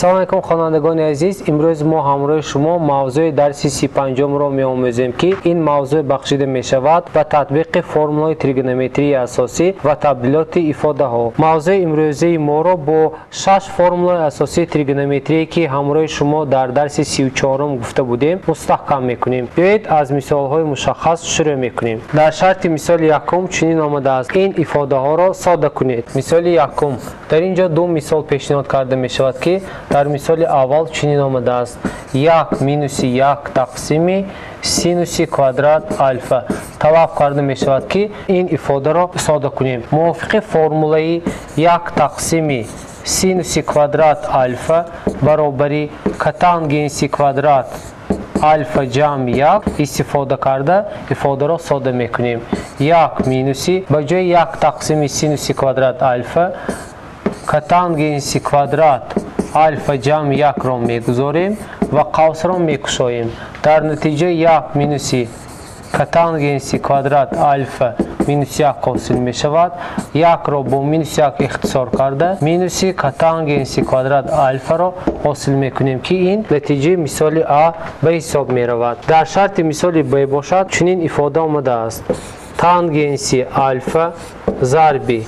салом алейкум хонандагони азиз, имрӯз мо ҳамроҳи шумо мавзӯи дарси 35-ро меомӯзем ки ин мавзӯъ бахшида мешавад ба татбиқи формулаи тригонометрии асосӣ ва табдилоти ифодаҳо. Мавзӯи имрӯзаи моро бо 6 формулаи асосии тригонометрие ки ҳамроҳи шумо дар дарси 34 гуфта будем мустаҳкам мекунем. Биёед аз мисолҳои мушаххас шурӯъ мекунем. Дар шарти мисоли якум чунин омадааст: ин ифодаҳоро содда кунед. Мисоли якум. Дар ин ҷо ду мисол пешниҳод карда мешавад ки дар мисоли аввал чунин омадааст: 1 минуси 1 тақсими синуси квадрат альфа. Талаб карда мешавад ки ин ифодаро содда кунем. Мувофиқи формулаи 1 тақсими синуси квадрат альфа баробари котангенси квадрат альфа ҷамъ 1 истифода карда ифодаро содда мекунем. 1 минуси ба ҷои 1 тақсими синуси квадрат альфа котангенси квадрат альфа ҷамъ 1-ро мегузорем ва қавсро мекушоем. Дар натиҷа 1 минуси котангенси квадрат альфа минус 1 ҳосил мешавад. 1-ро бо минус 1 ихтисор карда минуси котангенси квадрат альфаро ҳосил мекунем ки ин натиҷаи мисоли А ба ҳисоб меравад. Дар шарти мисоли Б бошад чунин ифода омадааст: тангенси альфа зарби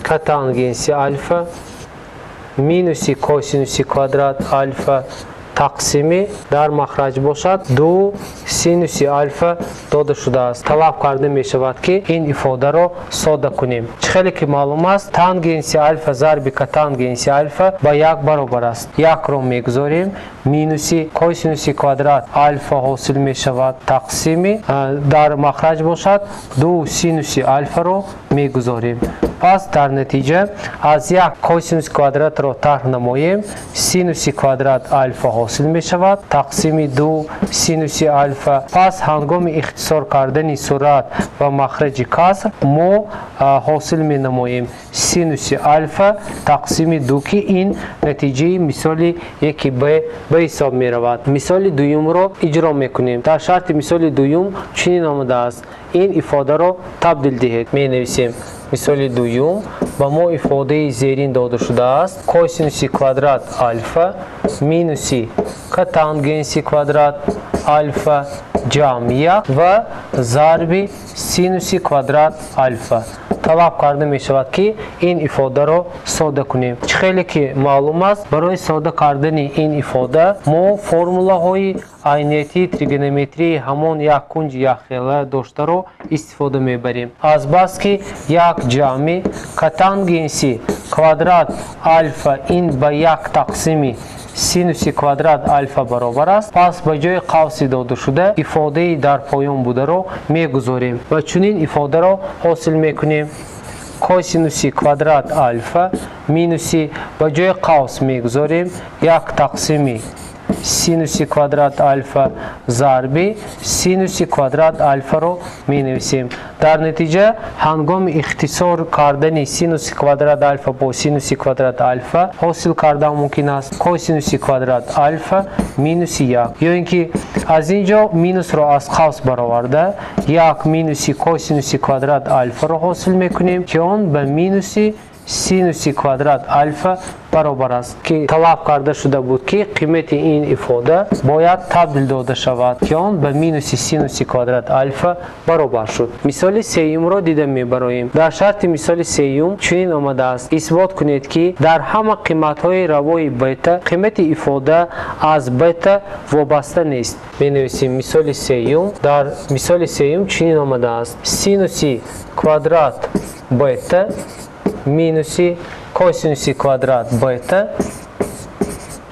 котангенси альфа минуси косинуси квадрат альфа тақсими дар махраҷ бошад 2 синуси альфа дода шудааст. Талаб карда мешавад ки ин ифодаро содда кунем. Чӣ хеле ки маълум аст, тангенси альфа зарби котангенси альфа ба 1 баробар аст. 1-ро мегузорем, минуси косинуси квадрат альфа ҳосил мешавад тақсими дар махраҷ бошад 2 синуси альфаро мегузорем. Пас дар натиҷа аз 1 косинус квадратро тарҳ намоем, синуси квадрат альфа ҳосил мешавад тақсими 2 синуси альфа. Пас ҳангоми ихтисор кардани сурат ва махраҷи каср мо ҳосил менамоем синуси альфа тақсими 2 ки ин натиҷаи мисоли 1Б ба ҳисоб меравад. Мисоли дуюмро иҷро мекунем. Дар шарти мисоли дуюм чунин омадааст: ин ифодаро табдил диҳед. Менависем мисоли дуюм ба мо ифодаи зерин дода шудааст: косинуси квадрат альфа минуси котангенси квадрат альфа ҷамъ 1 ва зарби синуси квадрат альфа. Талаб карда мешавад ки ин ифодаро содда кунем. Чӣ хеле ки маълум аст, барои содда кардани ин ифода мо формулаҳои айниятии тригонометрии ҳамон як кунҷи якхела доштаро истифода мебарем. Азбас ки як ҷамъи котангенси квадрат альфа ин ба 1 тақсими синуси квадрат альфа баробар аст, пас ба ҷои қавси дода шуда ифодаи дар поён бударо мегузорем ва чунин ифодаро ҳосил мекунем: косинуси квадрат альфа минуси ба ҷои қавс мегузорем 1 тақсими синуси квадрат альфа зарби синуси квадрат альфаро менависем. Дар натиҷа ҳангоми ихтисор кардани синуси квадрат альфа бо синуси квадрат альфа ҳосил кардан мумкин аст косинуси квадрат альфа минуси 1. ё ин ки аз ин ҷо минусро аз қавс бароварда 1 минуси косинуси квадрат альфаро ҳосил мекунем ки он ба минуси синуси квадрат альфа баробар аст, ки талаб карда шуда буд ки қимати ин ифода бояд табдил дода шавад ки он ба минуси синуси квадрат альфа баробар шуд. Мисоли сеюмро дида мебароем. Дар шарти мисоли сеюм чунин омадааст: исбот кунед ки дар ҳама қиматҳои равои бета қимати ифода аз бета вобаста нест. Менависем мисоли сеюм. Дар мисоли сеюм чунин омадааст: синуси квадрат бета минуси косинуси квадрат бета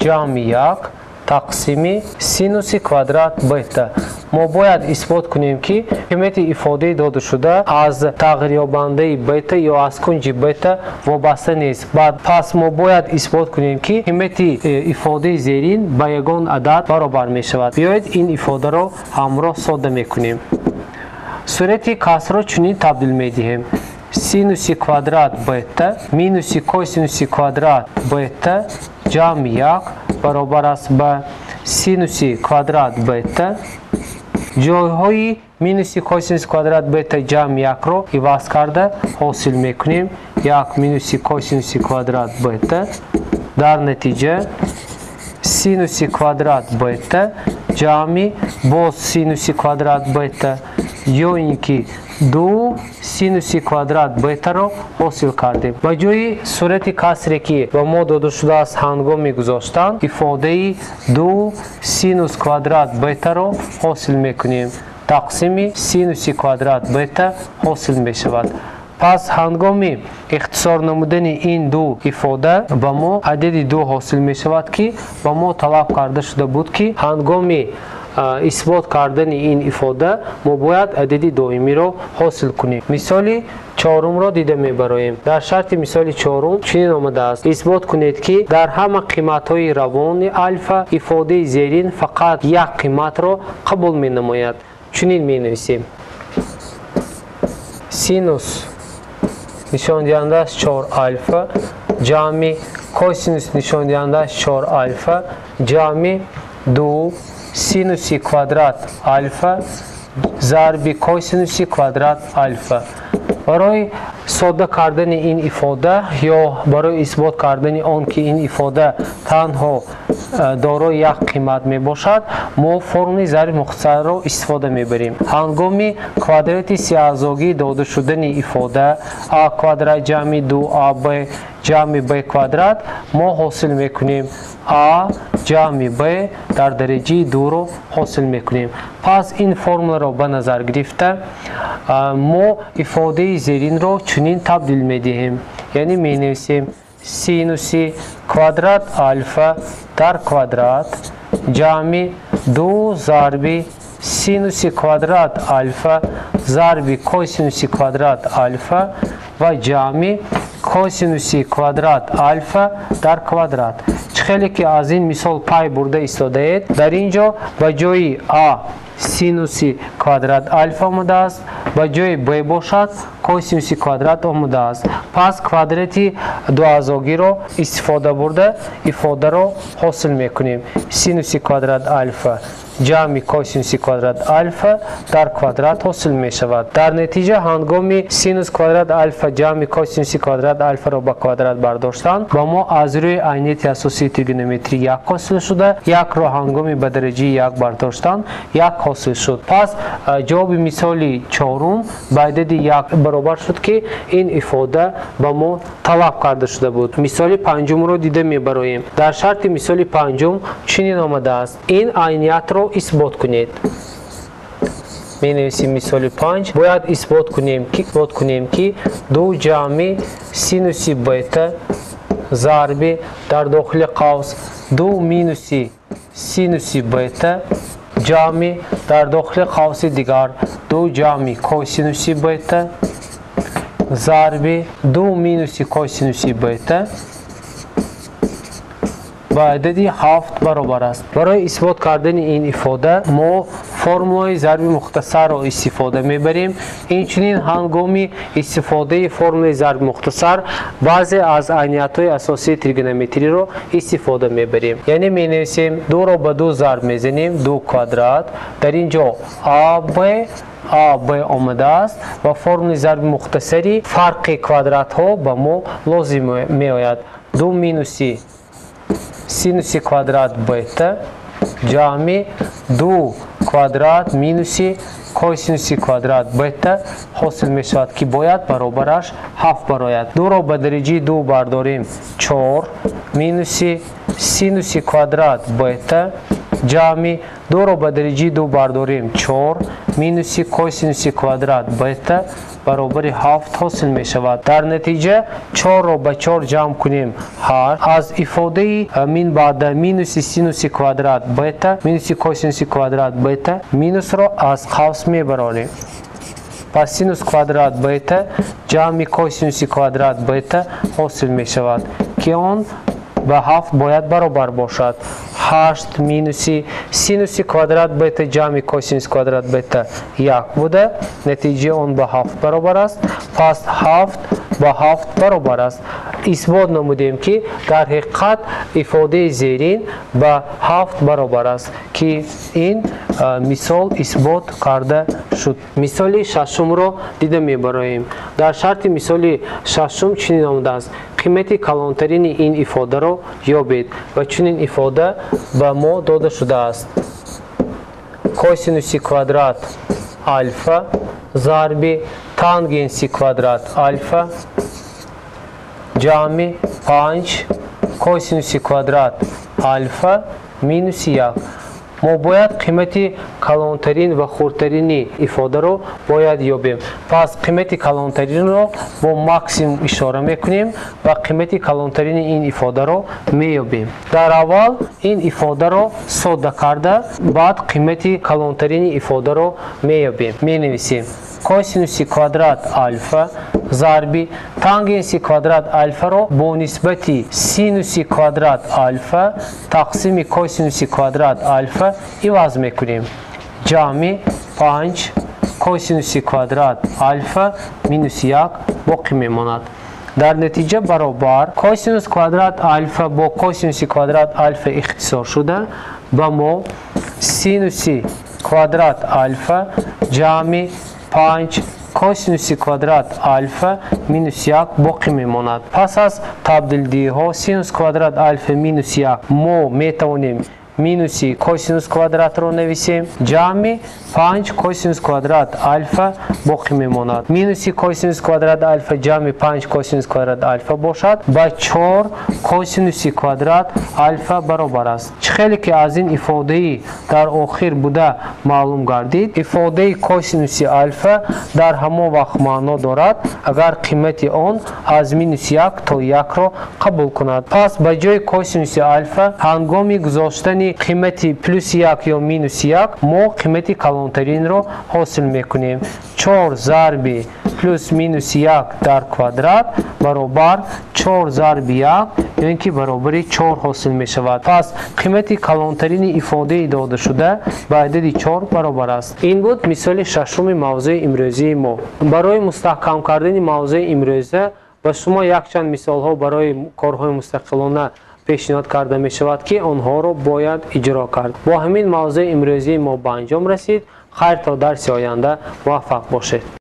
ҷамъ 1 тақсими синуси квадрат бета. Мо бояд исбот кунем ки қимати ифодаи дода шуда аз тағйирёбандаи бета ё аз кунҷи бета вобаста нест. Пас мо бояд исбот кунем ки қимати ифодаи зерин ба ягон адад баробар мешавад. биёед ин ифодаро ҳамроҳ содда мекунем. Сурати касрро чунин табдил медиҳем: синуси квадрат бета минуси косинуси квадрат бета ҷамъ 1 баробар аст ба синуси квадрат бета. ҷойҳои минуси косинуси квадрат бета ҷамъ 1-ро иваз карда ҳосил мекунем 1 минуси косинуси квадрат бета. Дар натиҷа синуси квадрат бета ҷамъи боз синуси квадрат бета ё ин ки 2 синуси квадрат бетаро ҳосил кардем. Ба ҷои сурати касре ки ба мо дода шудааст ҳангоми гузоштан ифодаи 2 синус квадрат бетаро ҳосил мекунем. тақсими синуси квадрат бета ҳосил мешавад. пас ҳангоми ихтисор намудани ин ду ифода ба мо адади 2 ҳосил мешавад ки ба мо талаб карда шуда буд ки ҳангоми исбот кардани ин ифода мо бояд адади доимиро ҳосил кунем. мисоли чорумро дида мебароем. дар шарти мисоли чорум чунин омадааст: исбот кунед ки дар ҳама қиматҳои равони альфа ифодаи зерин фақат як қиматро қабул менамояд. чунин менависем: синус нишондиҳандааш 4 альфа ҷамъи косинус нишондиҳандааш 4 альфа ҷамъи 2 синуси квадрат альфа зарби косинуси квадрат альфа. барои сода кардани ин ифода ё барои исбот кардани он ки ин ифода танҳо дорои як қимат мебошад, мо формули зарби мухтасарро истифода мебарем. ҳангоми квадрати сеазогӣ дода шудани ифода а квадрат ҷамъи 2аб ҷамъи б квадрат мо ҳосил мекунем а ҷамъи б дар дараҷаи 2ро ҳосил мекунем. пас ин формуларо ба назар гирифта мо ифодаи зеринро чунин табдил медиҳем. яъне менависем синуси квадрат альфа дар квадрат ҷамъи 2 зарби синуси квадрат альфа зарби косинуси квадрат альфа ва ҷамъи косинуси квадрат альфа дар квадрат. чӣ хеле ки аз ин мисол пай бурда истодаед, дар ин ҷо ба ҷои а синуси квадрат альфа омадааст, ба ҷои б бошад косинуси квадрат омадааст. пас квадрати дуазогиро истифода бурда ифодаро ҳосил мекунем. синуси квадрат альфа ҷамъи косинуси квадрат альфа дар квадрат ҳосил мешавад. дар натиҷа ҳангоми синус квадрат альфа ҷамъи косинуси квадрат альфаро ба квадрат бардоштан ба мо аз рӯи айнияти асосии тригонометрӣ як ҳосил шуда, якро ҳангоми ба дараҷаи як бардоштан як ҳосил шуд. пас ҷавоби мисоли чорум ба адади як баробар шуд ки ин ифода ба мо талаб карда шуда буд. мисоли панҷумро дида мебароем. дар шарти мисоли панҷум чунин омадааст: ин айниятро исбот кунед. менависем мисоли 5 бояд исбот кунем ки 2 ҷамъи синуси бета зарби дар дохили қавс 2 минуси синуси бета ҷамъи дар дохили қавси дигар 2 ҷамъи косинуси бета зарби 2 минуси косинуси бета ба адади 7 баробар аст. барои исбот кардани ин ифода мо формулаи зарби мухтасарро истифода мебарем. инчунин ҳангоми истифодаи формулаи зарби мухтасар баъзе аз айниятҳои асосии тригонометриро истифода мебарем. яъне менависем 2ро ба 2 зарб мезанем 2 квадрат. дар ин ҷо АБ омадааст ва формулаи зарби мухтасари фарқи квадратҳо ба мо лозим меояд. 2 минуси синуси квадрат бета ҷамъи 2 квадрат минуси косинуси квадрат бета ҳосил мешавад ки бояд баробараш 7 барояд. 2ро ба дараҷаи 2 бардорем 4 минуси синуси квадрат бета ҷамъи 2ро ба дараҷаи 2 бардорем 4 минуси косинуси квадрат бета баробари 7 ҳосил мешавад. дар натиҷа 4ро ба 4 ҷамъ кунем 8. аз ифодаи мин баъда минуси синуси квадрат бета минуси косинуси квадрат бета минусро аз қавс мебарорем. пас синус квадрат бета ҷамъи косинуси квадрат бета ҳосил мешавад ки он ба 7 бояд баробар бошад. 8 минуси синуси квадрат бета ҷамъи косинуси квадрат бета 1 буда, натиҷаи он ба 7 баробар аст. пас 7 با 7 برابر است. اثبات نمودیم که در حقیقت ifade زیرین با 7 برابر است که این مثال اثبات کرده شد. مثال ششم رو دیده میبریم. در شرط مثال ششم چنین آمده است: قیمت کلانترین این ifade رو یابید و چنین ifade به ما داده شده است: کوسینوس کوادرات الفا ضرب تانگنس کوادرات الفا جمع 5 کوسینوس کوادرات الفا مینوس 1. ما باید قیمت کلانترین و خردترین ifade رو باید یابیم. پس قیمت کلانترین رو با ماکسیموم اشاره میکنیم و قیمت کلانترین این ifade رو مییابیم. در اول این ifade رو ساده کرده بعد قیمت کلانترین ifade رو مییابیم. مینویسیم کوسینوس کوادرات الفا ضرب تانگنس کوادرات الفا رو با نسبت سینوس کوادرات الفا تقسیم کوسینوس کوادرات الفا عوض میکنیم. جمع 5 کوسینوس کوادرات الفا مینوس 1 باقی میماند. در نتیجه برابر کوسینوس کوادرات الفا با کوسینوس کوادرات الفا اختصار شده با ما سینوس کوادرات الفا جمع 5 کوسینوس کوادرات الفا مینوس 1 باقی میماند. پس از تبدیلی ها سینوس کوادرات الفا مینوس 1 ما میتوانیم مینوس کوسینوس کوادرات رو نویسیم. جمع 5 کوسینوس کوادرات الفا باقی میماند. مینوس کوسینوس کوادرات الفا جمع 5 کوسینوس کوادرات الفا باشد با 4 کوسینوس کوادرات الفا برابر است. خیلی که از این ifade در آخر بوده معلوم گردید. ifade کوسینوس الفا در همان وقت معنا دارد اگر قیمت آن از مینوس 1 تا 1 را قبول کند. پس به جای کوسینوس الفا هنگامی گذاشتن قیمت پلوس 1 یا مینوس 1 ما قیمت کلانترین رو حاصل میکنیم. 4 ضرب پلوس مینوس 1 در کوادرات برابر 4 ضرب 1 یعنی که برابر 4 حاصل می شود. پس قیمت کلانترین ifade داده شده به عدد 4 برابر است. این بود مثال ششم موضوع امروزی ما. برای مستحکم کردن موضوع امروزه و شما یک چند مثال ها برای کارهای مستقلانه پیشنهاد کرده می شود که آنها را باید اجرا کرد. با همین موضوع امروزی ما به انجام رسید. خیر تا درس آینده موفق باشید.